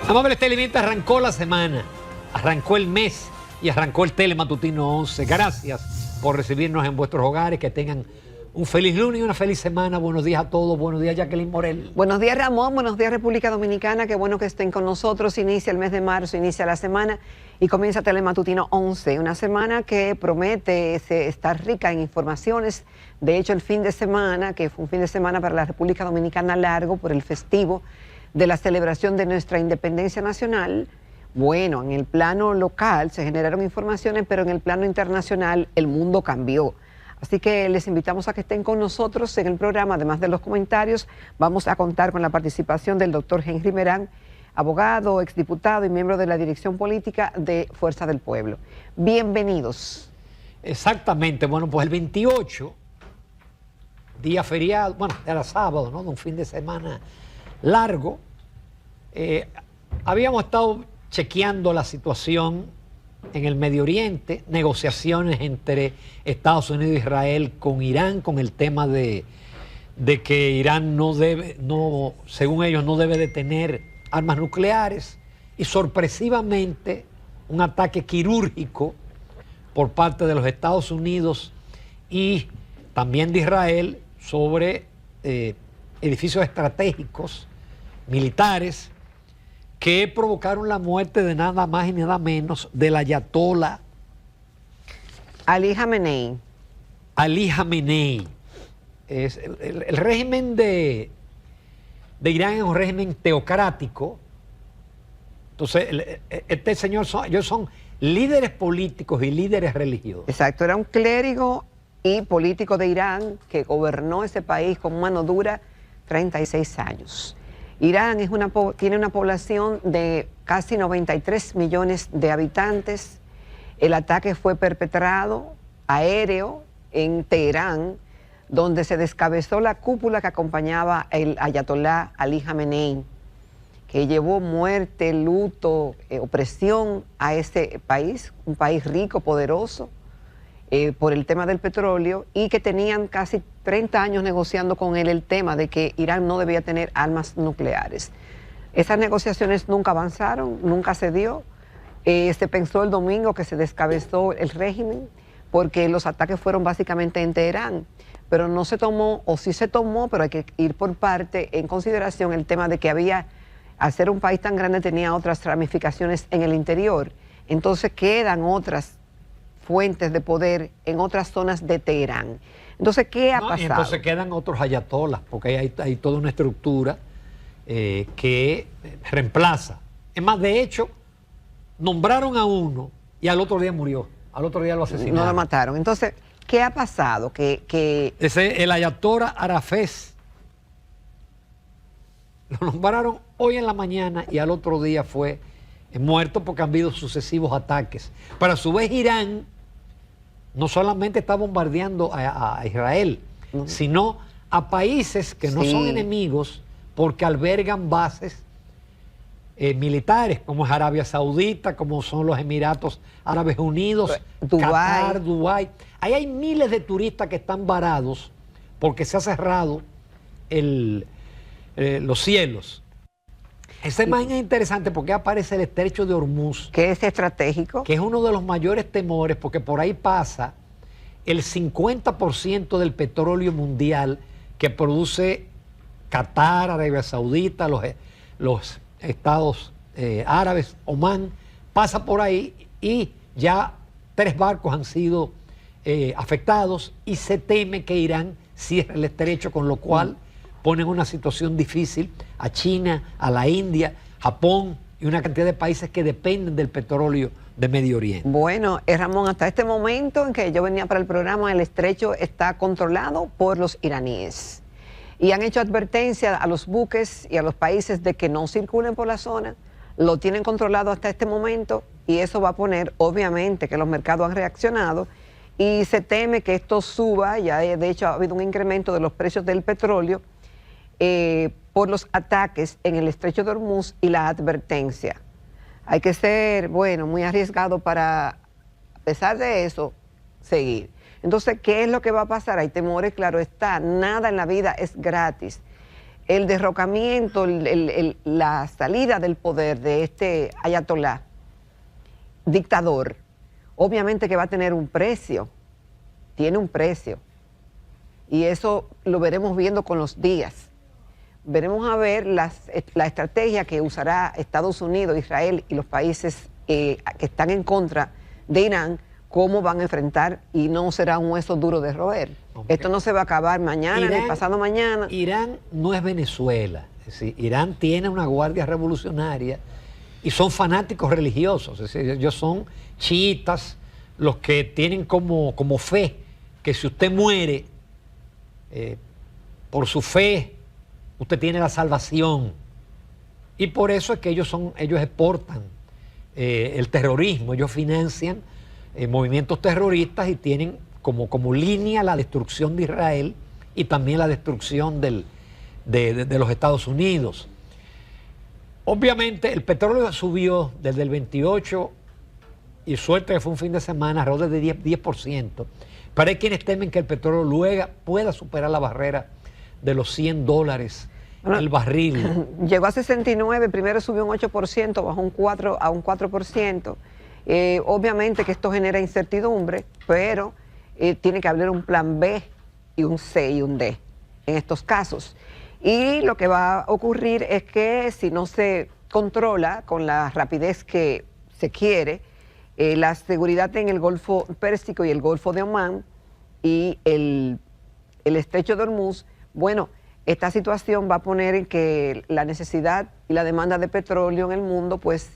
Amables televidentes, arrancó la semana, arrancó el mes y arrancó el Telematutino 11. Gracias por recibirnos en vuestros hogares, que tengan un feliz lunes y una feliz semana. Buenos días a todos, buenos días Jacqueline Morel. Buenos días Ramón, buenos días República Dominicana, qué bueno que estén con nosotros. Inicia el mes de marzo, inicia la semana y comienza Telematutino 11, una semana que promete estar rica en informaciones. De hecho, el fin de semana, que fue un fin de semana para la República Dominicana largo por el festivo de la celebración de nuestra independencia nacional, bueno, en el plano local se generaron informaciones, pero en el plano internacional el mundo cambió. Así que les invitamos a que estén con nosotros en el programa. Además de los comentarios, vamos a contar con la participación del doctor Henry Merán, abogado, exdiputado y miembro de la dirección política de Fuerza del Pueblo. Bienvenidos. Exactamente, bueno, pues el 28, día feriado, bueno, era sábado, ¿no? De un fin de semana largo. Habíamos estado chequeando la situación en el Medio Oriente, negociaciones entre Estados Unidos e Israel con Irán, con el tema de que Irán según ellos, no debe de tener armas nucleares, y sorpresivamente un ataque quirúrgico por parte de los Estados Unidos y también de Israel sobre edificios estratégicos militares que provocaron la muerte de nada más y nada menos del ayatolá Ali Khamenei. Ali Khamenei. El régimen de Irán es un régimen teocrático. Entonces, este señor, ellos son líderes políticos y líderes religiosos. Exacto, era un clérigo y político de Irán que gobernó ese país con mano dura 36 años. Irán tiene una población de casi 93 millones de habitantes. El ataque fue perpetrado aéreo en Teherán, donde se descabezó la cúpula que acompañaba el ayatolá Ali Khamenei, que llevó muerte, luto, opresión a ese país, un país rico, poderoso, por el tema del petróleo, y que tenían casi 30 años negociando con él el tema de que Irán no debía tener armas nucleares. Esas negociaciones nunca avanzaron, nunca se dio. Se pensó el domingo que se descabezó el régimen porque los ataques fueron básicamente en Teherán, pero no se tomó, o sí se tomó, pero hay que ir por parte en consideración el tema de que al ser un país tan grande, tenía otras ramificaciones en el interior. Entonces quedan otras fuentes de poder en otras zonas de Teherán. Entonces, ¿qué ha pasado? Y entonces quedan otros ayatolás, porque hay toda una estructura que reemplaza. Es más, de hecho, nombraron a uno y al otro día murió. Al otro día lo asesinaron. No lo mataron. Entonces, ¿qué ha pasado? El ayatolá Arafes lo nombraron hoy en la mañana y al otro día fue muerto porque han habido sucesivos ataques. Pero a su vez Irán no solamente está bombardeando a Israel, sino a países que no son enemigos porque albergan bases militares, como es Arabia Saudita, como son los Emiratos Árabes Unidos, Qatar, Dubái. Ahí hay miles de turistas que están varados porque se ha cerrado los cielos. Esa imagen es interesante porque aparece el estrecho de Hormuz, que es estratégico, que es uno de los mayores temores, porque por ahí pasa el 50% del petróleo mundial que produce Qatar, Arabia Saudita, los estados árabes, Omán, pasa por ahí y ya 3 barcos han sido afectados y se teme que Irán cierre el estrecho, con lo cual ponen una situación difícil a China, a la India, Japón y una cantidad de países que dependen del petróleo de Medio Oriente. Bueno, Ramón, hasta este momento en que yo venía para el programa, el estrecho está controlado por los iraníes. Y han hecho advertencia a los buques y a los países de que no circulen por la zona. Lo tienen controlado hasta este momento y eso va a poner, obviamente, que los mercados han reaccionado y se teme que esto suba. Ya de hecho ha habido un incremento de los precios del petróleo por los ataques en el estrecho de Hormuz y la advertencia. Hay que ser, bueno, muy arriesgado para, a pesar de eso, seguir. Entonces, ¿qué es lo que va a pasar? Hay temores, claro está, nada en la vida es gratis. el derrocamiento, la salida del poder de este ayatolá, dictador, obviamente que va a tener un precio, tiene un precio. Y eso lo veremos viendo con los días. Veremos a ver la estrategia que usará Estados Unidos, Israel y los países que están en contra de Irán, cómo van a enfrentar, y no será un hueso duro de roer. Okay. Esto no se va a acabar mañana Irán, ni pasado mañana. Irán no es Venezuela. Es decir, Irán tiene una guardia revolucionaria y son fanáticos religiosos. Es decir, ellos son chiitas, los que tienen como fe que si usted muere por su fe, usted tiene la salvación. Y por eso es que ellos exportan el terrorismo, ellos financian movimientos terroristas y tienen como línea la destrucción de Israel y también la destrucción de los Estados Unidos. Obviamente el petróleo subió desde el 28, y suerte que fue un fin de semana, alrededor de 10%, pero hay quienes temen que el petróleo luego pueda superar la barrera de los $100 el barril. Llegó a 69, primero subió un 8%, bajó a un 4%. Obviamente que esto genera incertidumbre, pero tiene que haber un plan B y un C y un D en estos casos. Y lo que va a ocurrir es que si no se controla con la rapidez que se quiere, la seguridad en el Golfo Pérsico y el Golfo de Omán y el Estrecho de Hormuz, bueno, esta situación va a poner en que la necesidad y la demanda de petróleo en el mundo pues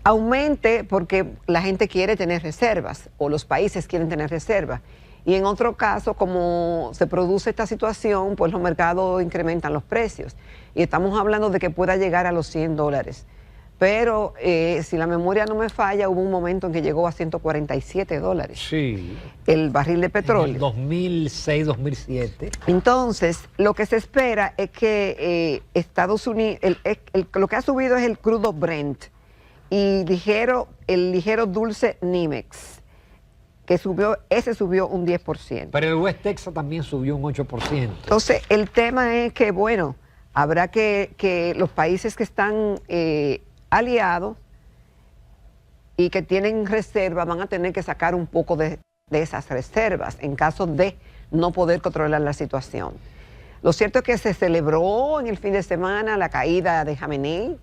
aumente, porque la gente quiere tener reservas, o los países quieren tener reservas. Y en otro caso, como se produce esta situación, pues los mercados incrementan los precios. Y estamos hablando de que pueda llegar a los $100. Pero si la memoria no me falla, hubo un momento en que llegó a $147. Sí. El barril de petróleo. En 2006, 2007. Entonces, lo que se espera es que Estados Unidos, lo que ha subido es el crudo Brent y el ligero dulce NYMEX, que subió un 10%. Pero el West Texas también subió un 8%. Entonces, el tema es que, bueno, habrá que los países que están aliados y que tienen reservas van a tener que sacar un poco de esas reservas en caso de no poder controlar la situación. Lo cierto es que se celebró en el fin de semana la caída de Jamenei,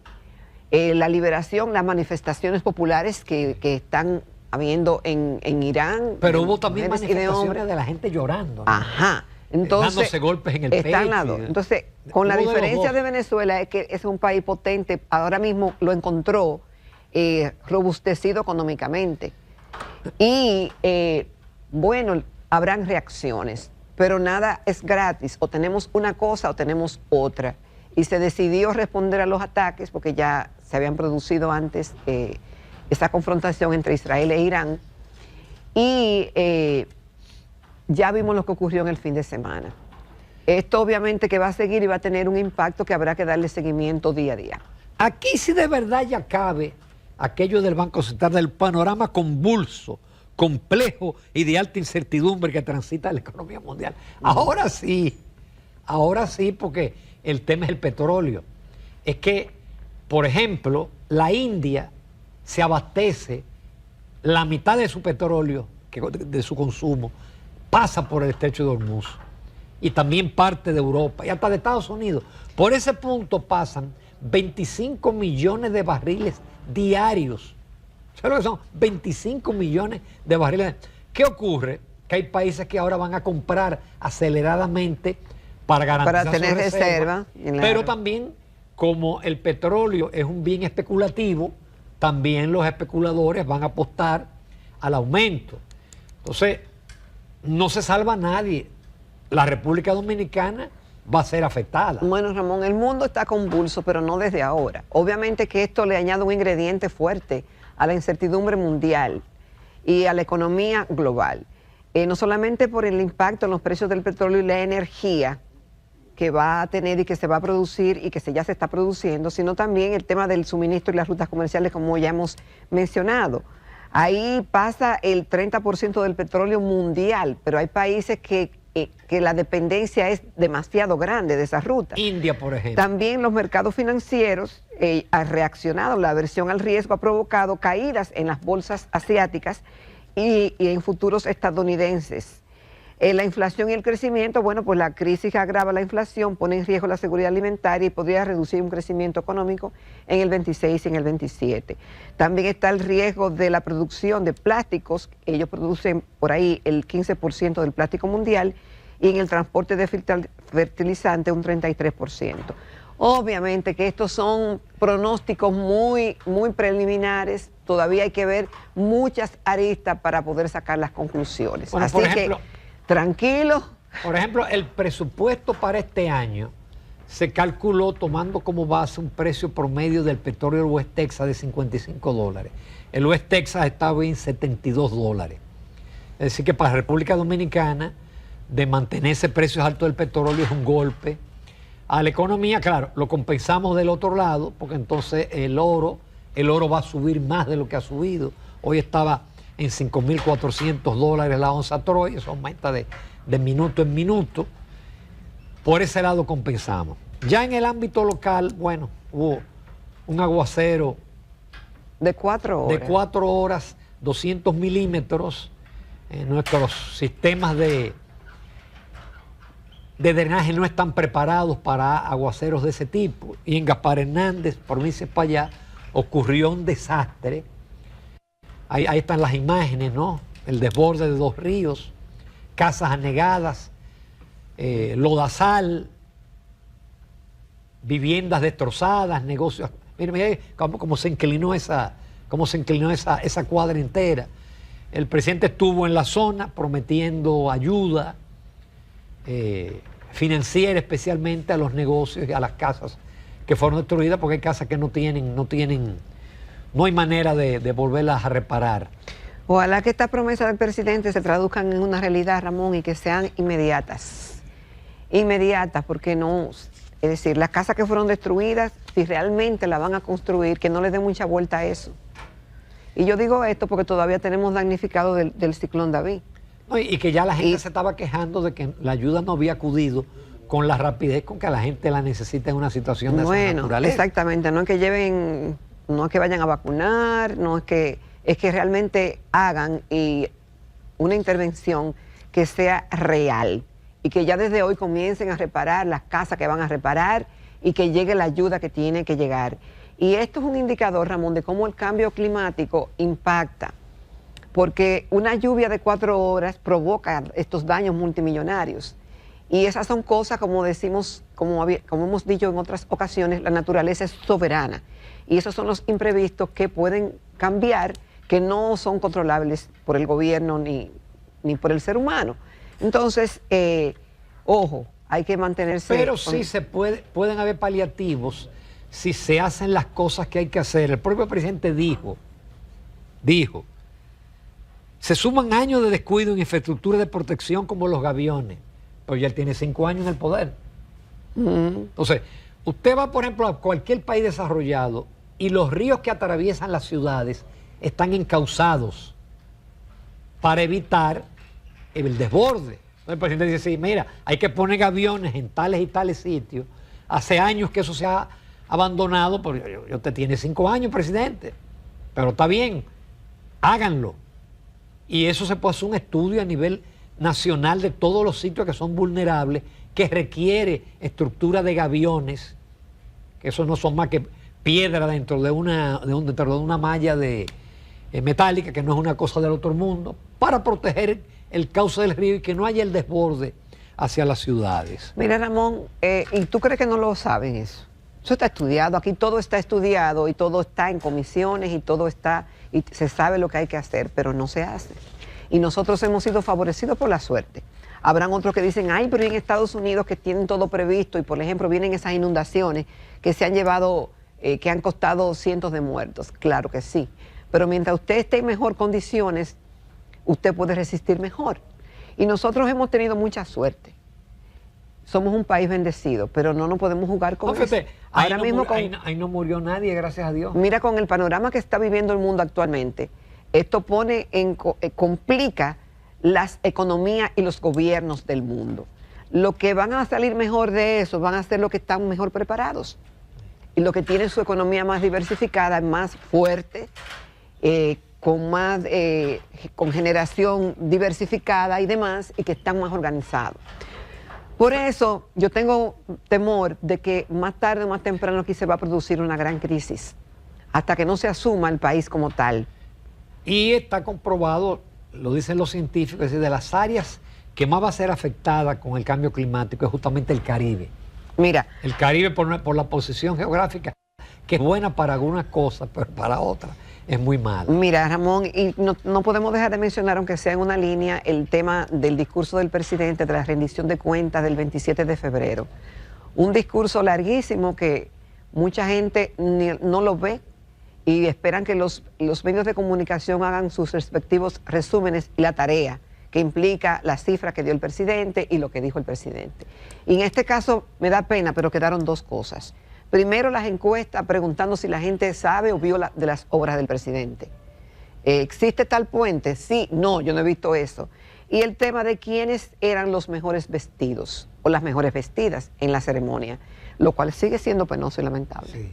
la liberación, las manifestaciones populares que están habiendo en Irán. Pero hubo también manifestaciones de la gente llorando, ¿no? Ajá. Entonces, dándose golpes en el pecho. Entonces, con la diferencia de Venezuela es que es un país potente, ahora mismo lo encontró robustecido económicamente. Y bueno, habrán reacciones, pero nada es gratis, o tenemos una cosa o tenemos otra. Y se decidió responder a los ataques porque ya se habían producido antes esa confrontación entre Israel e Irán. Y ya vimos lo que ocurrió en el fin de semana. Esto obviamente que va a seguir y va a tener un impacto que habrá que darle seguimiento día a día. Aquí sí de verdad ya cabe aquello del Banco Central, del panorama convulso, complejo y de alta incertidumbre que transita la economía mundial. Ahora sí, porque el tema es el petróleo. Es que, por ejemplo, la India se abastece la mitad de su petróleo, de su consumo, pasa por el Estrecho de Hormuz, y también parte de Europa y hasta de Estados Unidos. Por ese punto pasan 25 millones de barriles diarios. ¿Sabes lo que son? 25 millones de barriles. ¿Qué ocurre? Que hay países que ahora van a comprar aceleradamente para garantizar tener reserva. Pero también, como el petróleo es un bien especulativo, también los especuladores van a apostar al aumento. Entonces, no se salva nadie. La República Dominicana va a ser afectada. Bueno, Ramón, el mundo está convulso, pero no desde ahora. Obviamente que esto le añade un ingrediente fuerte a la incertidumbre mundial y a la economía global. No solamente por el impacto en los precios del petróleo y la energía que va a tener y que se va a producir y que ya se está produciendo, sino también el tema del suministro y las rutas comerciales, como ya hemos mencionado. Ahí pasa el 30% del petróleo mundial, pero hay países que que la dependencia es demasiado grande de esa ruta. India, por ejemplo. También los mercados financieros han reaccionado, la aversión al riesgo ha provocado caídas en las bolsas asiáticas y en futuros estadounidenses. La inflación y el crecimiento, bueno, pues la crisis agrava la inflación, pone en riesgo la seguridad alimentaria y podría reducir un crecimiento económico en el 26 y en el 27. También está el riesgo de la producción de plásticos, ellos producen por ahí el 15% del plástico mundial, y en el transporte de fertilizantes un 33%. Obviamente que estos son pronósticos muy preliminares, todavía hay que ver muchas aristas para poder sacar las conclusiones. Bueno, así por ejemplo, que tranquilo. Por ejemplo, el presupuesto para este año se calculó tomando como base un precio promedio del petróleo del West Texas de $55. El West Texas estaba en $72. Es decir, que para la República Dominicana, de mantenerse precios altos del petróleo es un golpe a la economía. Claro, lo compensamos del otro lado, porque entonces el oro va a subir más de lo que ha subido. Hoy estaba en $5.400 la onza Troy, eso aumenta de minuto en minuto. Por ese lado compensamos. Ya en el ámbito local, bueno, hubo un aguacero de 4 horas. De 4 horas, 200 milímetros. Nuestros sistemas de drenaje no están preparados para aguaceros de ese tipo. Y en Gaspar Hernández, por provincia para allá, ocurrió un desastre. Ahí están las imágenes, ¿no? El desborde de 2 ríos, casas anegadas, lodazal, viviendas destrozadas, negocios. Mire cómo se inclinó esa cuadra entera. El presidente estuvo en la zona prometiendo ayuda financiera, especialmente a los negocios y a las casas que fueron destruidas, porque hay casas que no hay manera de volverlas a reparar. Ojalá que estas promesas del presidente se traduzcan en una realidad, Ramón, y que sean inmediatas. Inmediatas, porque no, es decir, las casas que fueron destruidas, si realmente las van a construir, que no les den mucha vuelta a eso. Y yo digo esto porque todavía tenemos damnificado del ciclón David. No, y que ya la gente se estaba quejando de que la ayuda no había acudido con la rapidez con que la gente la necesita en una situación de esa naturaleza. Exactamente, no es que vayan a vacunar, no es que realmente hagan una intervención que sea real y que ya desde hoy comiencen a reparar las casas que van a reparar y que llegue la ayuda que tiene que llegar. Y esto es un indicador, Ramón, de cómo el cambio climático impacta, porque una lluvia de 4 horas provoca estos daños multimillonarios. Y esas son cosas, como decimos, como hemos dicho en otras ocasiones, la naturaleza es soberana. Y esos son los imprevistos que pueden cambiar, que no son controlables por el gobierno ni por el ser humano. Entonces, ojo, hay que mantenerse... Pero sí pueden haber paliativos si se hacen las cosas que hay que hacer. El propio presidente dijo, se suman años de descuido en infraestructura de protección como los gaviones, pero ya él tiene 5 años en el poder. Entonces, usted va, por ejemplo, a cualquier país desarrollado y los ríos que atraviesan las ciudades están encauzados para evitar el desborde. El presidente dice, sí, mira, hay que poner gaviones en tales y tales sitios. Hace años que eso se ha abandonado, porque usted tiene 5 años, presidente, pero está bien, háganlo. Y eso se puede hacer un estudio a nivel nacional de todos los sitios que son vulnerables, que requiere estructura de gaviones, que eso no son más que piedra dentro de una malla metálica, que no es una cosa del otro mundo, para proteger el cauce del río y que no haya el desborde hacia las ciudades. Mira, Ramón, ¿y tú crees que no lo saben eso? Eso está estudiado, aquí todo está estudiado y todo está en comisiones y todo está, y se sabe lo que hay que hacer, pero no se hace. Y nosotros hemos sido favorecidos por la suerte. Habrán otros que dicen, ay, pero en Estados Unidos que tienen todo previsto y, por ejemplo, vienen esas inundaciones que se han llevado, que han costado cientos de muertos. Claro que sí. Pero mientras usted esté en mejor condiciones, usted puede resistir mejor. Y nosotros hemos tenido mucha suerte. Somos un país bendecido, pero no nos podemos jugar con eso. Ahora mismo ahí no murió nadie, gracias a Dios. Mira, con el panorama que está viviendo el mundo actualmente, esto complica las economías y los gobiernos del mundo. Lo que van a salir mejor de eso van a ser los que están mejor preparados y los que tienen su economía más diversificada, más fuerte, con generación diversificada y demás, y que están más organizados. Por eso yo tengo temor de que más tarde o más temprano aquí se va a producir una gran crisis, hasta que no se asuma el país como tal. Y está comprobado, lo dicen los científicos, es decir, de las áreas que más va a ser afectada con el cambio climático es justamente el Caribe. Mira, el Caribe por la posición geográfica, que es buena para algunas cosas, pero para otras es muy mala. Mira, Ramón, y no podemos dejar de mencionar, aunque sea en una línea, el tema del discurso del presidente de la rendición de cuentas del 27 de febrero. Un discurso larguísimo que mucha gente no lo ve y esperan que los medios de comunicación hagan sus respectivos resúmenes y la tarea que implica la cifra que dio el presidente y lo que dijo el presidente. Y en este caso me da pena, pero quedaron dos cosas. Primero, las encuestas preguntando si la gente sabe o vio de las obras del presidente. ¿Existe tal puente? Sí, no, yo no he visto eso. Y el tema de quiénes eran los mejores vestidos o las mejores vestidas en la ceremonia, lo cual sigue siendo penoso y lamentable. Sí.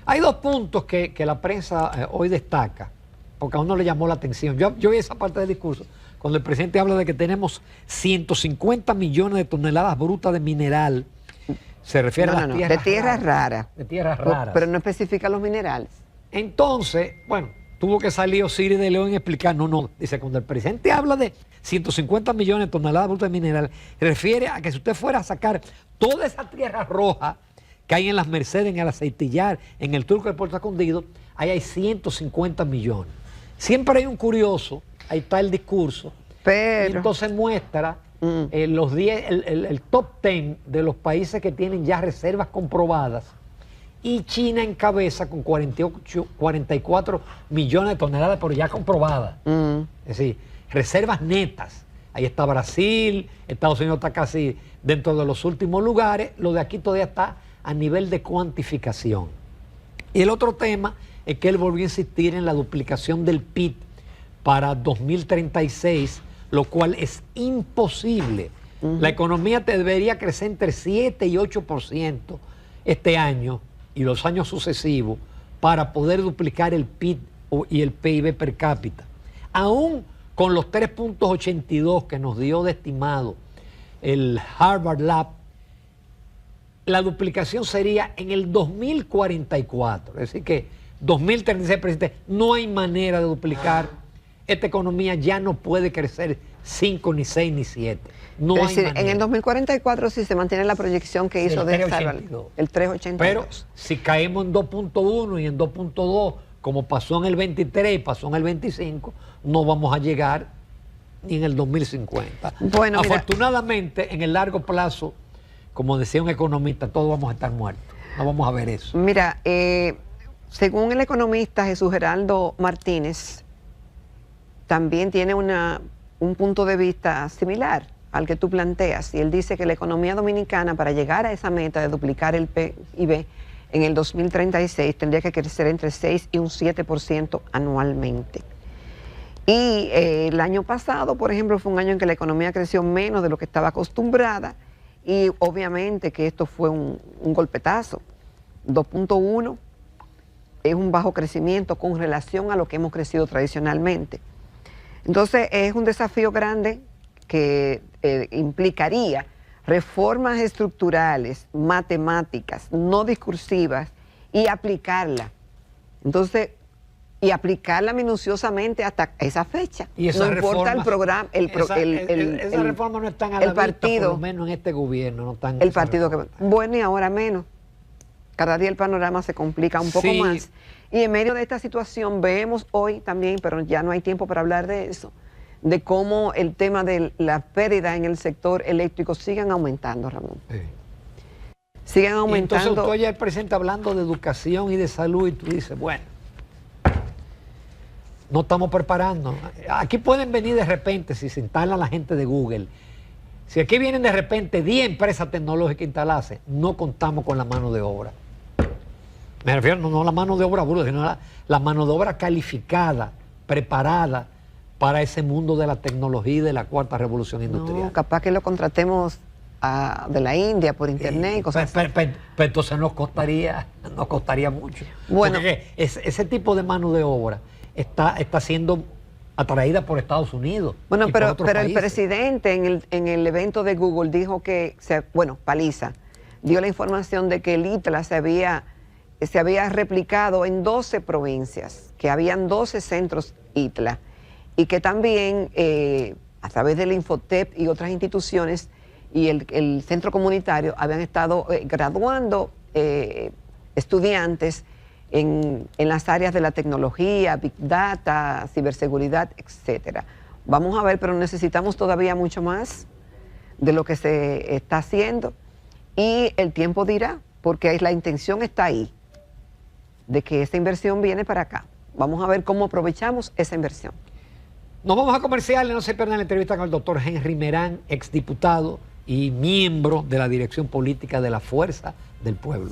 Hay dos puntos que la prensa hoy destaca, porque a uno le llamó la atención. Yo vi esa parte del discurso, cuando el presidente habla de que tenemos 150 millones de toneladas brutas de mineral. Se refiere a las tierras de tierras raras. De tierras raras. Pero no especifica los minerales. Entonces, bueno, tuvo que salir Osiris de León a explicar, no, dice, cuando el presidente habla de 150 millones de toneladas brutas de mineral, refiere a que si usted fuera a sacar toda esa tierra roja que hay en las Mercedes, en el Aceitillar, en el Turco de Puerto Escondido, ahí hay 150 millones. Siempre hay un curioso, ahí está el discurso, pero... y entonces muestra el top 10 de los países que tienen ya reservas comprobadas, y China encabeza con 44 millones de toneladas, pero ya comprobadas. Es decir, reservas netas. Ahí está Brasil, Estados Unidos está casi dentro de los últimos lugares, lo de aquí todavía está a nivel de cuantificación. Y el otro tema es que él volvió a insistir en la duplicación del PIB para 2036, lo cual es imposible. La economía debería crecer entre 7 y 8% este año y los años sucesivos para poder duplicar el PIB y el PIB per cápita. Aún con los 3.82 que nos dio de estimado el Harvard Lab, la duplicación sería en el 2044. Es decir que 2036, presidente, no hay manera de duplicar. Esta economía ya no puede crecer 5, ni 6, ni 7. No es hay decir, manera. en el 2044 si se mantiene la proyección que hizo de el 3.82. Pero si caemos en 2.1 y en 2.2, como pasó en el 23 y pasó en el 25, no vamos a llegar ni en el 2050. Bueno, afortunadamente, en el largo plazo, como decía un economista, todos vamos a estar muertos. No vamos a ver eso. Mira, según el economista Jesús Geraldo Martínez, también tiene un punto de vista similar al que tú planteas. Y él dice que la economía dominicana, para llegar a esa meta de duplicar el PIB en el 2036, tendría que crecer entre 6 y un 7% anualmente. Y el año pasado, por ejemplo, fue un año en que la economía creció menos de lo que estaba acostumbrada. Y obviamente que esto fue un golpetazo. 2.1 es un bajo crecimiento con relación a lo que hemos crecido tradicionalmente. Entonces es un desafío grande que implicaría reformas estructurales, matemáticas, no discursivas, y aplicarla. Entonces, y aplicarla minuciosamente hasta esa fecha. Y esa no importa el programa, esa reforma no están a la vista, por lo menos en este gobierno no están. El partido que bueno, y ahora menos. Cada día el panorama se complica un poco más. Y en medio de esta situación vemos hoy también, pero ya no hay tiempo para hablar de eso, de cómo el tema de la pérdida en el sector eléctrico siguen aumentando, Ramón. Sí. Siguen aumentando. Y entonces tú ayer presente hablando de educación y de salud y tú dices, bueno, no estamos preparando. Aquí pueden venir de repente, si se instala la gente de Google, si aquí vienen de repente 10 empresas tecnológicas a instalarse, no contamos con la mano de obra. Me refiero no a la mano de obra bruta, sino a la mano de obra calificada, preparada para ese mundo de la tecnología y de la cuarta revolución industrial. No, capaz que lo contratemos de la India por internet y cosas así. Pero entonces nos costaría mucho. Bueno, porque ese tipo de mano de obra está siendo atraída por Estados Unidos. Bueno, y por pero otros el países. presidente en el evento de Google dijo que, Paliza, dio la información de que el ITLA se había replicado en 12 provincias, que habían 12 centros ITLA, y que también a través del Infotep y otras instituciones y el centro comunitario habían estado graduando estudiantes en las áreas de la tecnología, Big Data, ciberseguridad, etcétera. Vamos a ver, pero necesitamos todavía mucho más de lo que se está haciendo y el tiempo dirá, porque la intención está ahí, de que esa inversión viene para acá. Vamos a ver cómo aprovechamos esa inversión. Nos vamos a comerciales, no se pierdan la entrevista con el doctor Henry Merán, exdiputado y miembro de la dirección política de la Fuerza del Pueblo.